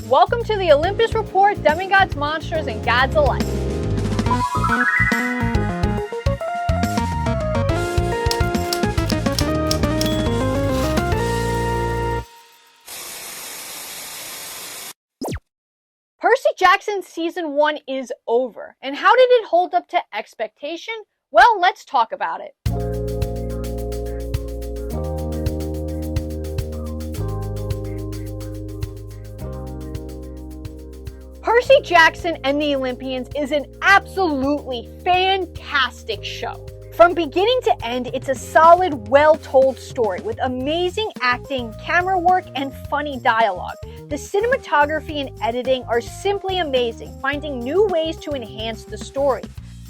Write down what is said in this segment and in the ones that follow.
Welcome to the Olympus Report, Demigods, Monsters, and Gods Alike. Percy Jackson Season 1 is over, and how did it hold up to expectation? Well, let's talk about it. Percy Jackson and the Olympians is an absolutely fantastic show. From beginning to end, it's a solid, well-told story with amazing acting, camera work, and funny dialogue. The cinematography and editing are simply amazing, finding new ways to enhance the story.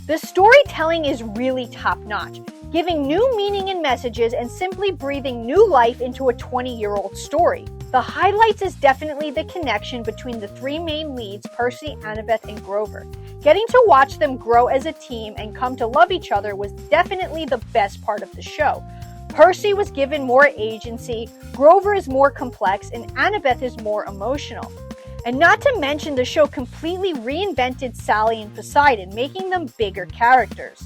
The storytelling is really top-notch, giving new meaning and messages and simply breathing new life into a 20-year-old story. The highlights is definitely the connection between the three main leads, Percy, Annabeth, and Grover. Getting to watch them grow as a team and come to love each other was definitely the best part of the show. Percy was given more agency, Grover is more complex, and Annabeth is more emotional. And not to mention, the show completely reinvented Sally and Poseidon, making them bigger characters.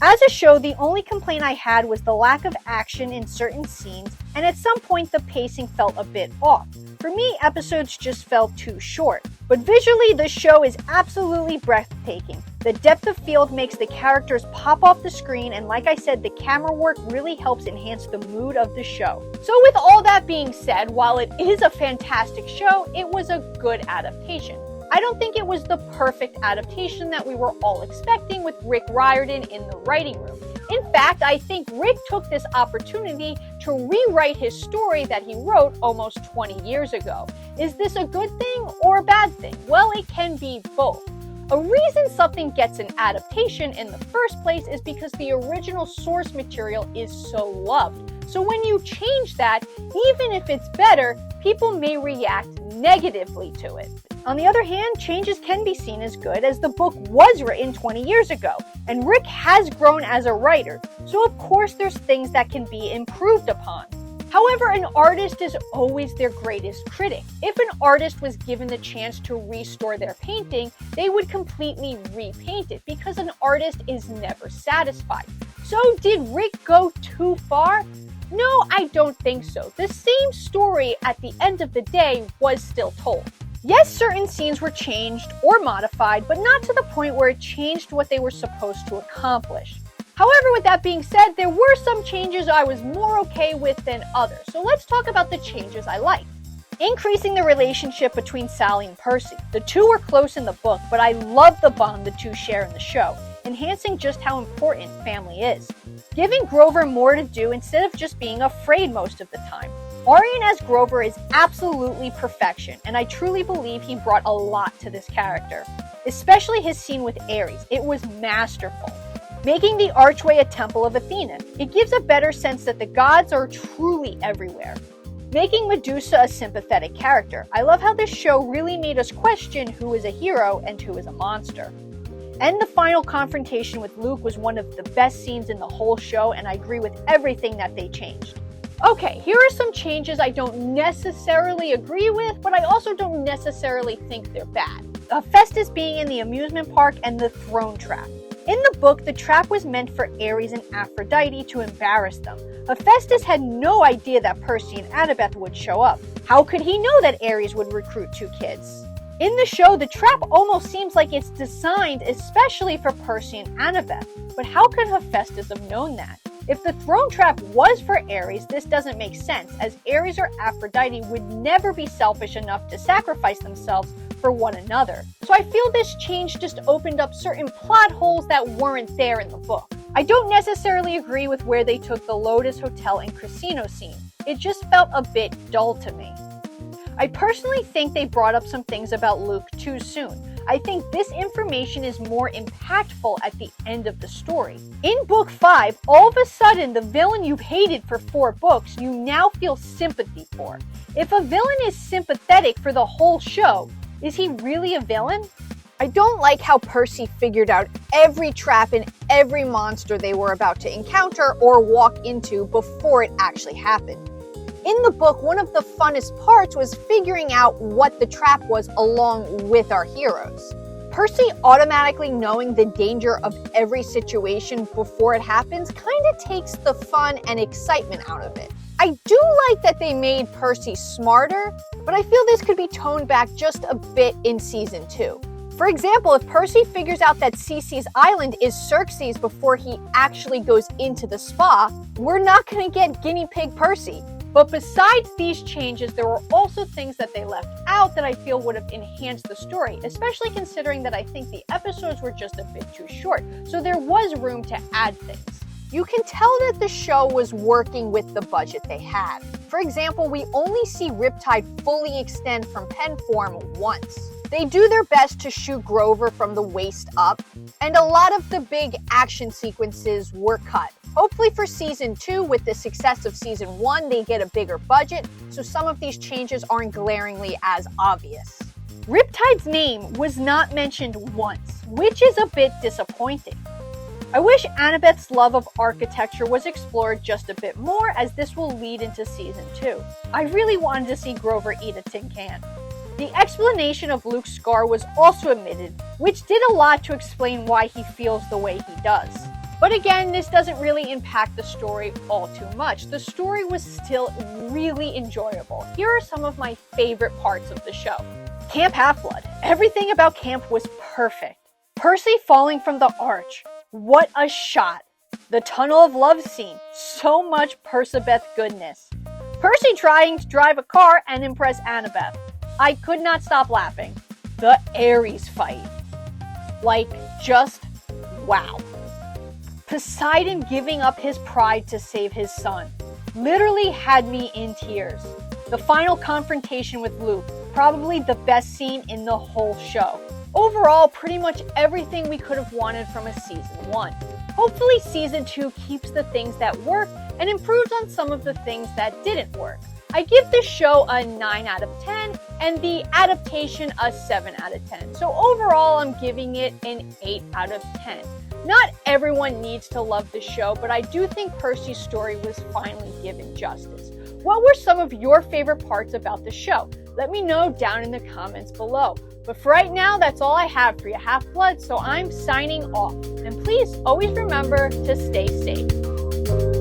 As a show, the only complaint I had was the lack of action in certain scenes, and at some point the pacing felt a bit off. For me, episodes just felt too short. But visually, the show is absolutely breathtaking. The depth of field makes the characters pop off the screen, and like I said, the camera work really helps enhance the mood of the show. So with all that being said, while it is a fantastic show, it was a good adaptation. I don't think it was the perfect adaptation that we were all expecting with Rick Riordan in the writing room. In fact, I think Rick took this opportunity to rewrite his story that he wrote almost 20 years ago. Is this a good thing or a bad thing? Well, it can be both. A reason something gets an adaptation in the first place is because the original source material is so loved. So when you change that, even if it's better, people may react negatively to it. On the other hand, changes can be seen as good, as the book was written 20 years ago, and Rick has grown as a writer, so of course there's things that can be improved upon. However, an artist is always their greatest critic. If an artist was given the chance to restore their painting, they would completely repaint it, because an artist is never satisfied. So did Rick go too far? No, I don't think so. The same story at the end of the day was still told. Yes, certain scenes were changed or modified, but not to the point where it changed what they were supposed to accomplish. However, with that being said, there were some changes I was more okay with than others, so let's talk about the changes I liked. Increasing the relationship between Sally and Percy. The two were close in the book, but I love the bond the two share in the show, enhancing just how important family is. Giving Grover more to do instead of just being afraid most of the time. Arian as Grover is absolutely perfection, and I truly believe he brought a lot to this character. Especially his scene with Ares, it was masterful. Making the archway a temple of Athena, it gives a better sense that the gods are truly everywhere. Making Medusa a sympathetic character, I love how this show really made us question who is a hero and who is a monster. And the final confrontation with Luke was one of the best scenes in the whole show, and I agree with everything that they changed. Okay, here are some changes I don't necessarily agree with, but I also don't necessarily think they're bad. Hephaestus being in the amusement park and the throne trap. In the book, the trap was meant for Ares and Aphrodite to embarrass them. Hephaestus had no idea that Percy and Annabeth would show up. How could he know that Ares would recruit two kids? In the show, the trap almost seems like it's designed especially for Percy and Annabeth, but how could Hephaestus have known that? If the throne trap was for Ares, this doesn't make sense, as Ares or Aphrodite would never be selfish enough to sacrifice themselves for one another. So I feel this change just opened up certain plot holes that weren't there in the book. I don't necessarily agree with where they took the Lotus Hotel and casino scene. It just felt a bit dull to me. I personally think they brought up some things about Luke too soon. I think this information is more impactful at the end of the story. In book 5, all of a sudden, the villain you've hated for 4 books, you now feel sympathy for. If a villain is sympathetic for the whole show, is he really a villain? I don't like how Percy figured out every trap and every monster they were about to encounter or walk into before it actually happened. In the book, one of the funnest parts was figuring out what the trap was along with our heroes. Percy automatically knowing the danger of every situation before it happens kind of takes the fun and excitement out of it. I do like that they made Percy smarter, but I feel this could be toned back just a bit in season 2. For example, if Percy figures out that Cece's island is Xerxes before he actually goes into the spa, we're not going to get guinea pig Percy. But besides these changes, there were also things that they left out that I feel would have enhanced the story, especially considering that I think the episodes were just a bit too short, so there was room to add things. You can tell that the show was working with the budget they had. For example, we only see Riptide fully extend from pen form once. They do their best to shoot Grover from the waist up, and a lot of the big action sequences were cut. Hopefully for season 2, with the success of season 1, they get a bigger budget, so some of these changes aren't glaringly as obvious. Riptide's name was not mentioned once, which is a bit disappointing. I wish Annabeth's love of architecture was explored just a bit more, as this will lead into season 2. I really wanted to see Grover eat a tin can. The explanation of Luke's scar was also omitted, which did a lot to explain why he feels the way he does. But again, this doesn't really impact the story all too much. The story was still really enjoyable. Here are some of my favorite parts of the show. Camp Half-Blood. Everything about camp was perfect. Percy falling from the arch. What a shot. The Tunnel of Love scene. So much Percabeth goodness. Percy trying to drive a car and impress Annabeth. I could not stop laughing. The Ares fight. Like, just wow. Poseidon giving up his pride to save his son. Literally had me in tears. The final confrontation with Luke. Probably the best scene in the whole show. Overall, pretty much everything we could have wanted from a season 1. Hopefully season 2 keeps the things that work and improves on some of the things that didn't work. I give this show a 9 out of 10 and the adaptation a 7 out of 10. So overall, I'm giving it an 8 out of 10. Not everyone needs to love the show, but I do think Percy's story was finally given justice. What were some of your favorite parts about the show? Let me know down in the comments below. But for right now, that's all I have for you, Half-Blood, so I'm signing off. And please always remember to stay safe.